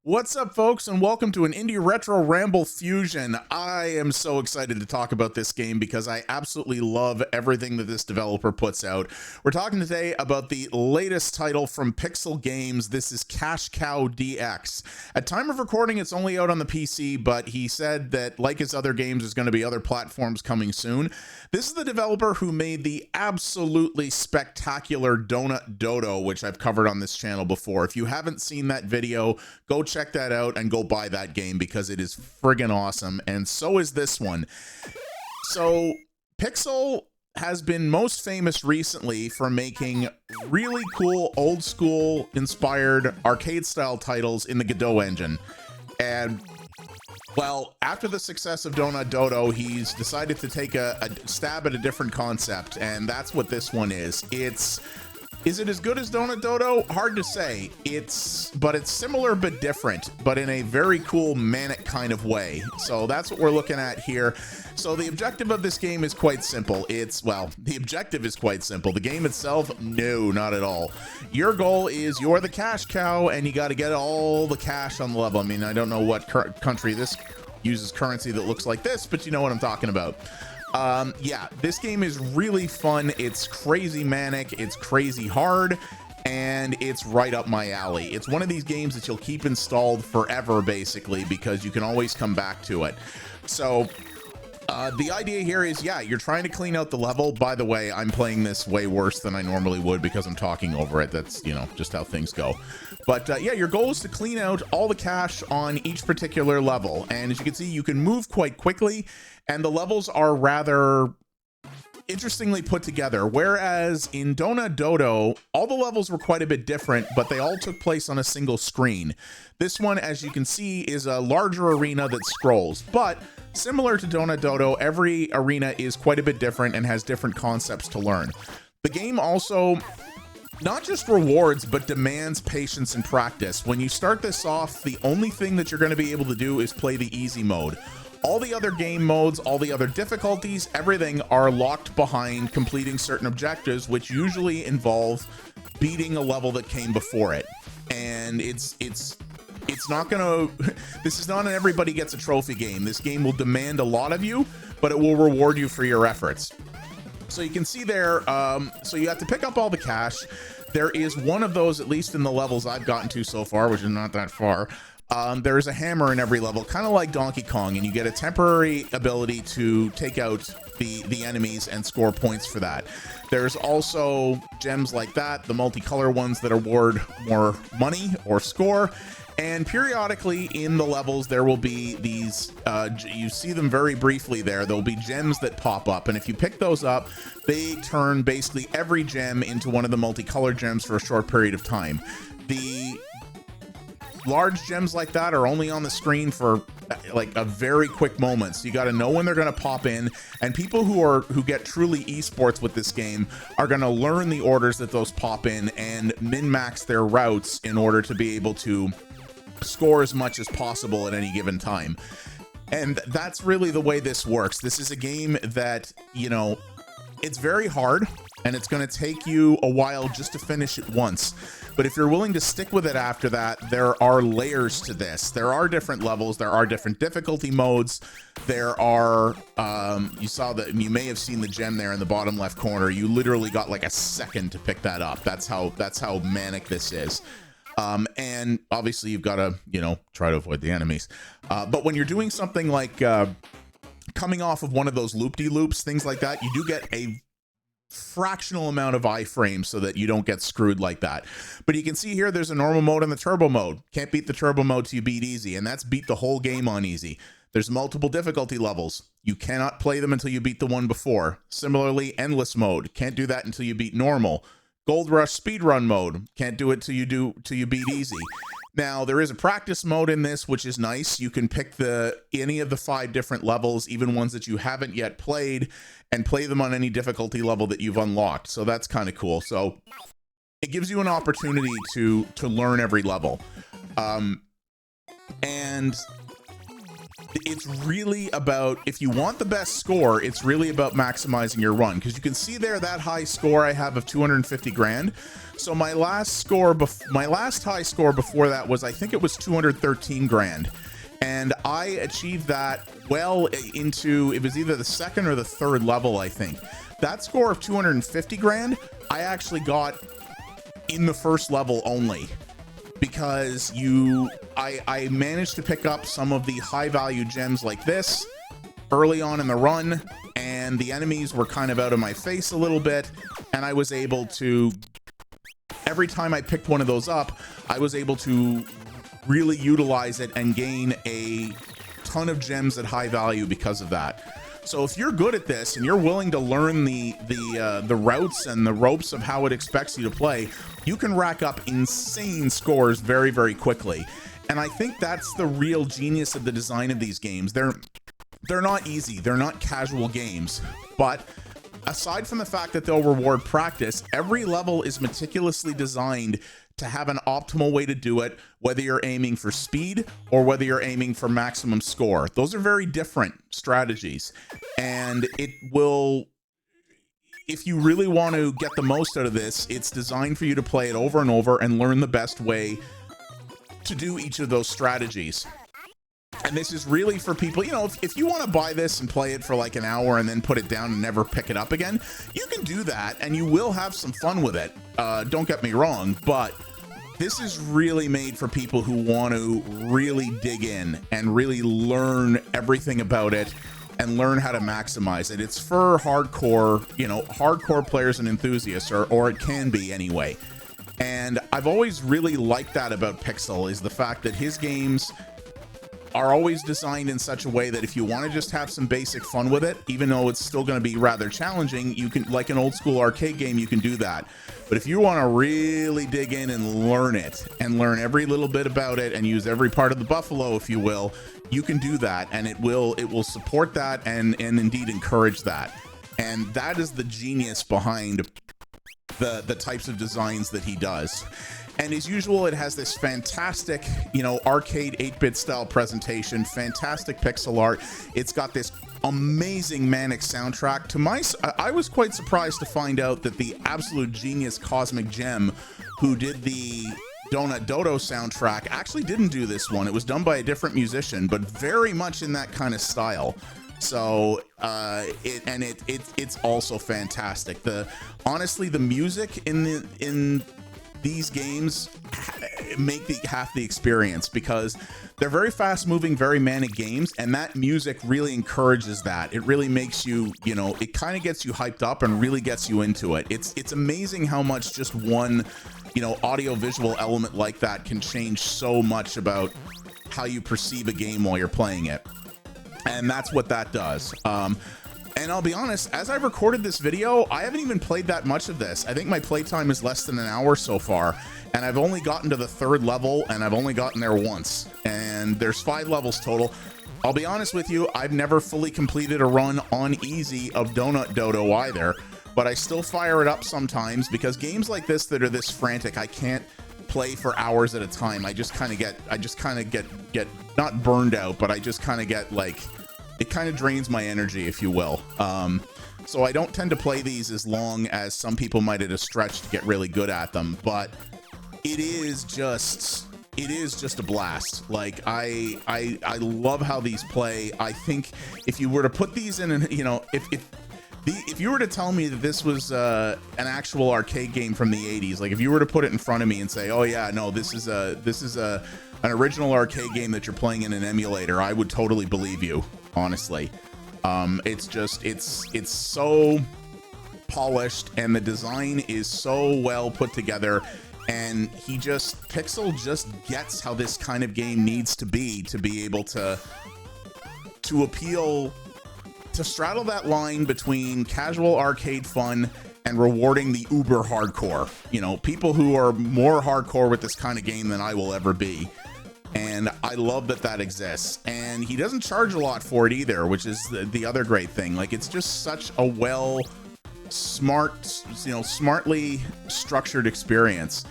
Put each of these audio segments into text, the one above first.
What's up, folks, and welcome to an Indie Retro Ramble Fusion. I am so excited to talk about this game because I absolutely love everything that this developer puts out. We're talking today about the latest title from Pixel Games. This is Cash Cow DX. At time of recording, it's only out on the PC, but he said that, like his other games, there's going to be other platforms coming soon. This is the developer who made the absolutely spectacular Donut Dodo, which I've covered on this channel before. If you haven't seen that video, go check that out and go buy that game because it is friggin' awesome, and so is this one. So Pixel has been most famous recently for making really cool old school inspired arcade style titles in the Godot engine. And well, after the success of Donut Dodo, he's decided to take a stab at a different concept, and that's what this one is. Is it as good as Donut Dodo? Hard to say. But it's similar but different, but in a very cool manic kind of way. So that's what we're looking at here. So the objective of this game is quite simple. The objective is quite simple. The game itself, no, not at all. Your goal is you're the cash cow, and you got to get all the cash on the level. I mean, I don't know what country this uses currency that looks like this, but you know what I'm talking about. Yeah, this game is really fun. It's crazy manic, it's crazy hard, and it's right up my alley. It's one of these games that you'll keep installed forever, basically, because you can always come back to it. So the idea here is, yeah, you're trying to clean out the level. By the way, I'm playing this way worse than I normally would because I'm talking over it. That's, you know, just how things go. But yeah, your goal is to clean out all the cash on each particular level. And as you can see, you can move quite quickly, and the levels are rather interestingly put together. Whereas in Donut Dodo, all the levels were quite a bit different, but they all took place on a single screen. This one, as you can see, is a larger arena that scrolls. But similar to Donut Dodo, every arena is quite a bit different and has different concepts to learn. The game also not just rewards, but demands patience and practice. When you start this off, the only thing that you're going to be able to do is play the easy mode. All the other game modes, all the other difficulties, everything are locked behind completing certain objectives, which usually involve beating a level that came before it. And it's not gonna, this is not an everybody gets a trophy game. This game will demand a lot of you, but it will reward you for your efforts. So you can see there, so you have to pick up all the cash. There is one of those, at least in the levels I've gotten to so far, which is not that far. There is a hammer in every level, kind of like Donkey Kong, and you get a temporary ability to take out the enemies and score points for that. There's also gems like that, the multicolor ones that award more money or score. And periodically in the levels, there will be these, you see them very briefly there, there'll be gems that pop up. And if you pick those up, they turn basically every gem into one of the multicolored gems for a short period of time. The large gems like that are only on the screen for like a very quick moment, so you got to know when they're going to pop in, and people who get truly esports with this game are going to learn the orders that those pop in and min-max their routes in order to be able to score as much as possible at any given time. And that's really the way this works. This is a game that, you know, it's very hard, and it's going to take you a while just to finish it once. But if you're willing to stick with it after that, there are layers to this. There are different levels. There are different difficulty modes. There are, you may have seen the gem there in the bottom left corner. You literally got like a second to pick that up. That's how manic this is. And obviously you've got to, you know, try to avoid the enemies. But when you're doing something like coming off of one of those loop-de-loops, things like that, you do get a fractional amount of iframes so that you don't get screwed like that. But you can see here there's a normal mode and the turbo mode. Can't beat the turbo mode till you beat easy, and that's beat the whole game on easy. There's multiple difficulty levels. You cannot play them until you beat the one before. Similarly, endless mode. Can't do that until you beat normal. Gold Rush speedrun mode. Can't do it till you beat easy. Now, there is a practice mode in this, which is nice. You can pick any of the 5 different levels, even ones that you haven't yet played, and play them on any difficulty level that you've unlocked. So that's kind of cool. So it gives you an opportunity to learn every level. And it's really about, if you want the best score, it's really about maximizing your run, because you can see there that high score I have of 250 grand. So my last high score before that was, I think it was 213 grand. And I achieved that well into, it was either the second or the third level, I think. That score of 250 grand, I actually got in the first level only, because I managed to pick up some of the high value gems like this early on in the run, and the enemies were kind of out of my face a little bit, and I was able to, every time I picked one of those up, I was able to really utilize it and gain a ton of gems at high value because of that. So if you're good at this and you're willing to learn the routes and the ropes of how it expects you to play, you can rack up insane scores very, very quickly. And I think that's the real genius of the design of these games. They're not easy, they're not casual games, but aside from the fact that they'll reward practice, every level is meticulously designed to have an optimal way to do it, whether you're aiming for speed or whether you're aiming for maximum score. Those are very different strategies, and it will, if you really want to get the most out of this, it's designed for you to play it over and over and learn the best way to do each of those strategies. And this is really for people, you know, if you want to buy this and play it for like an hour and then put it down and never pick it up again, you can do that and you will have some fun with it. Don't get me wrong, but this is really made for people who want to really dig in and really learn everything about it and learn how to maximize it. It's for hardcore, you know, hardcore players and enthusiasts, or it can be anyway. And I've always really liked that about Pixel, is the fact that his games are always designed in such a way that if you want to just have some basic fun with it, even though it's still going to be rather challenging, you can, like an old school arcade game, you can do that. But if you want to really dig in and learn it and learn every little bit about it and use every part of the buffalo, if you will, you can do that, and it will support that and indeed encourage that. And that is the genius behind the types of designs that he does. And as usual, it has this fantastic, you know, arcade 8-bit style presentation, fantastic pixel art. It's got this amazing manic soundtrack. I was quite surprised to find out that the absolute genius Cosmic Gem, who did the Donut Dodo soundtrack, actually didn't do this one. It was done by a different musician, but very much in that kind of style. So it's also fantastic. Honestly, the music in these games make half the experience, because they're very fast moving, very manic games, and that music really encourages that. It really makes you, you know, it kind of gets you hyped up and really gets you into it. It's amazing how much just one, you know, audio visual element like that can change so much about how you perceive a game while you're playing it. And that's what that does. And I'll be honest, as I've recorded this video, I haven't even played that much of this. I think my playtime is less than an hour so far, and I've only gotten to the third level, and I've only gotten there once. And there's 5 levels total. I'll be honest with you, I've never fully completed a run on easy of Donut Dodo either, but I still fire it up sometimes, because games like this that are this frantic, I can't play for hours at a time. I just kind of get not burned out, but I just kind of get like, it kind of drains my energy, if you will. So I don't tend to play these as long as some people might at a stretch to get really good at them, but it is just a blast. Like I love how these play. I think if you were to put these in, you know, if you were to tell me that this was an actual arcade game from the 80s, like if you were to put it in front of me and say, oh yeah, no, this is an original arcade game that you're playing in an emulator, I would totally believe you, honestly. It's so polished, and the design is so well put together, and Pixel just gets how this kind of game needs to be able to appeal, to straddle that line between casual arcade fun and rewarding the uber hardcore, you know, people who are more hardcore with this kind of game than I will ever be. And I love that exists, and he doesn't charge a lot for it either, which is the other great thing. Like, it's just such a smartly structured experience,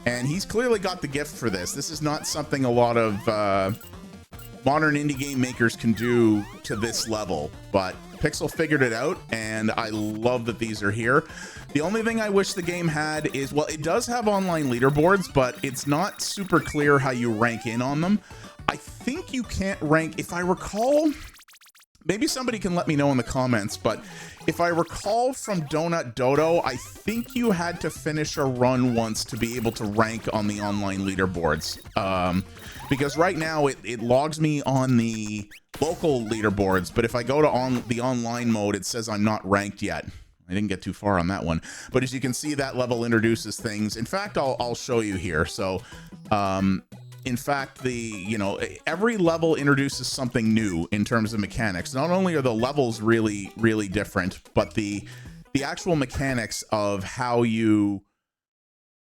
and he's clearly got the gift for this. This is not something a lot of modern indie game makers can do to this level, but Pixel figured it out, and I love that these are here. The only thing I wish the game had is, well, it does have online leaderboards, but it's not super clear how you rank in on them. I think you can't rank, if I recall, maybe somebody can let me know in the comments, but if I recall from Donut Dodo, I think you had to finish a run once to be able to rank on the online leaderboards. Because right now it logs me on the local leaderboards, but if I go to the online mode, it says I'm not ranked yet. I didn't get too far on that one, but as you can see, that level introduces things. In fact, I'll show you here. So, in fact, every level introduces something new in terms of mechanics. Not only are the levels really, really different, but the actual mechanics of how you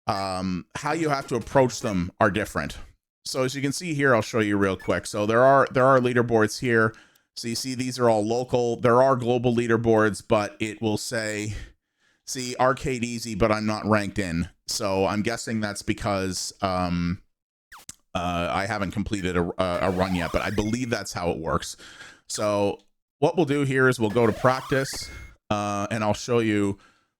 have to approach them are different. So as you can see here, I'll show you real quick. So there are leaderboards here. So you see these are all local. There are global leaderboards, but it will say, see, arcade easy, but I'm not ranked in. So I'm guessing that's because I haven't completed a run yet, but I believe that's how it works. So what we'll do here is we'll go to practice, and I'll show you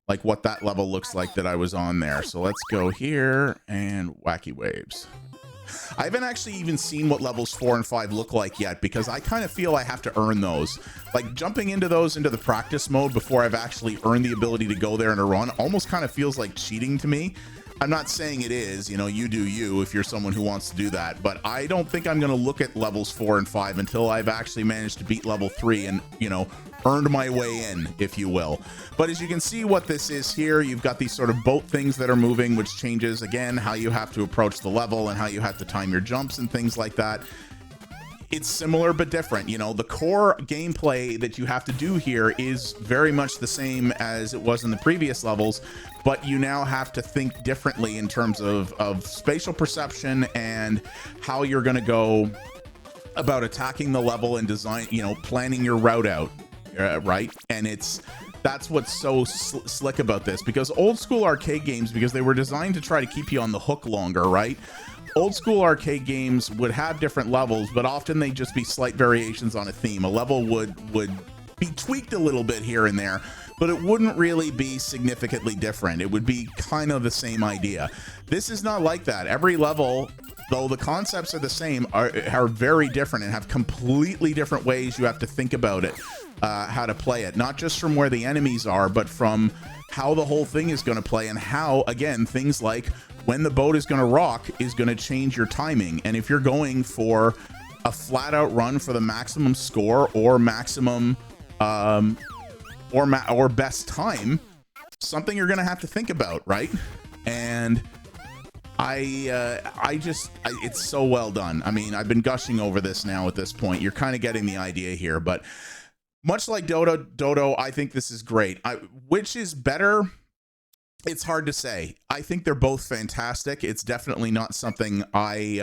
like what that level looks like that I was on there. So let's go here and wacky waves. I haven't actually even seen what levels 4 and 5 look like yet, because I kind of feel I have to earn those. Like jumping into the practice mode before I've actually earned the ability to go there and a run almost kind of feels like cheating to me. I'm not saying it is, you do you if you're someone who wants to do that, but I don't think I'm going to look at levels 4 and 5 until I've actually managed to beat level 3 and, earned my way in, if you will. But as you can see what this is here, you've got these sort of boat things that are moving, which changes, again, how you have to approach the level and how you have to time your jumps and things like that. It's similar but different. The core gameplay that you have to do here is very much the same as it was in the previous levels, but you now have to think differently in terms of spatial perception and how you're going to go about attacking the level and design, planning your route out, right? And that's what's so slick about this, because old school arcade games, because they were designed to try to keep you on the hook longer, right? Old school arcade games would have different levels, but often they'd just be slight variations on a theme. A level would be tweaked a little bit here and there, but it wouldn't really be significantly different. It would be kind of the same idea. This is not like that. Every level, though the concepts are the same, are very different and have completely different ways you have to think about it, how to play it. Not just from where the enemies are, but from how the whole thing is going to play, and how, again, things like when the boat is going to rock is going to change your timing. And if you're going for a flat out run for the maximum score or maximum or best time, something you're going to have to think about, right? And it's so well done. I mean, I've been gushing over this now at this point. You're kind of getting the idea here, but much like Dodo, I think this is great. Which is better? It's hard to say. I think they're both fantastic. It's definitely not something it's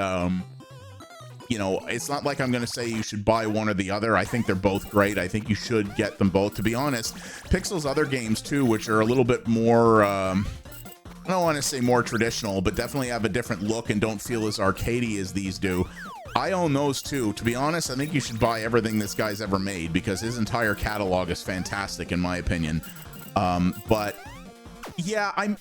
not like I'm going to say you should buy one or the other. I think they're both great. I think you should get them both. To be honest, Pixel's other games too, which are a little bit more, I don't want to say more traditional, but definitely have a different look and don't feel as arcadey as these do. I own those too. To be honest, I think you should buy everything this guy's ever made, because his entire catalog is fantastic in my opinion. But yeah, I'm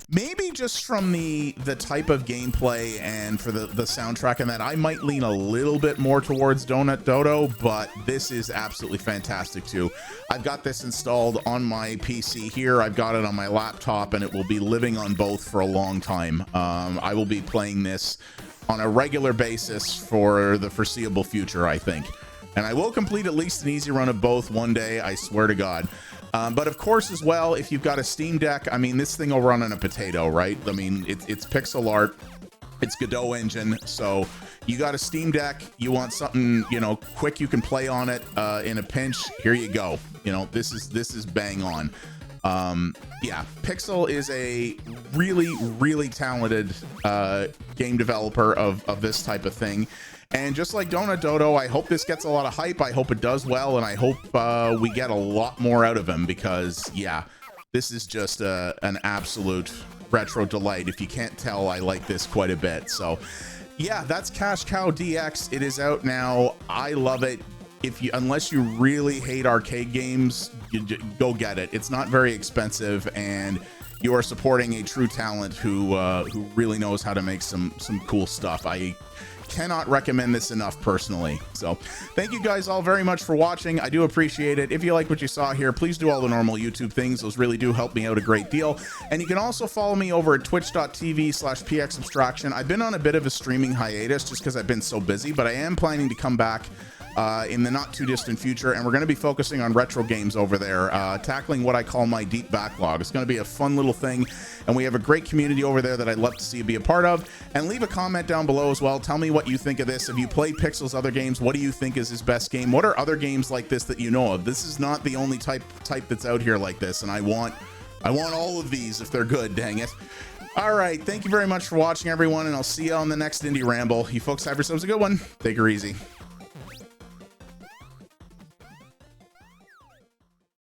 maybe just from the type of gameplay and for the soundtrack and that, I might lean a little bit more towards Donut Dodo, but this is absolutely fantastic too. I've got this installed on my PC here. I've got it on my laptop, and it will be living on both for a long time. I will be playing this on a regular basis for the foreseeable future, I think. And I will complete at least an easy run of both one day, I swear to God. But of course, as well, if you've got a Steam Deck, I mean, this thing will run on a potato, right? I mean, it's pixel art, it's Godot engine, so you got a Steam Deck, you want something, quick you can play on it in a pinch, here you go. This is bang on. Yeah, Pixel is a really, really talented game developer of this type of thing. And just like Donut Dodo, I hope this gets a lot of hype. I hope it does well, and I hope we get a lot more out of him, because, yeah, this is just an absolute retro delight. If you can't tell, I like this quite a bit. So Yeah, that's Cash Cow DX. It is out now. I love it. If you, unless you really hate arcade games, go get it. It's not very expensive, and you are supporting a true talent who really knows how to make some cool stuff. I cannot recommend this enough personally. So thank you guys all very much for watching. I do appreciate it. If you like what you saw here, please do all the normal YouTube things. Those really do help me out a great deal. And you can also follow me over at twitch.tv/pxabstraction. I've been on a bit of a streaming hiatus just because I've been so busy, but I am planning to come back in the not too distant future, and we're going to be focusing on retro games over there, tackling what I call my deep backlog. It's going to be a fun little thing, and we have a great community over there that I'd love to see you be a part of. And leave a comment down below as well. Tell me what you think of this. Have you played Pixel's other games? What do you think is his best game? What are other games like this that you know of? This is not the only type that's out here like this, and I want all of these if they're good, dang it. All right, thank you very much for watching, everyone, and I'll see you on the next Indie Ramble. You folks have yourselves a good one. Take her easy.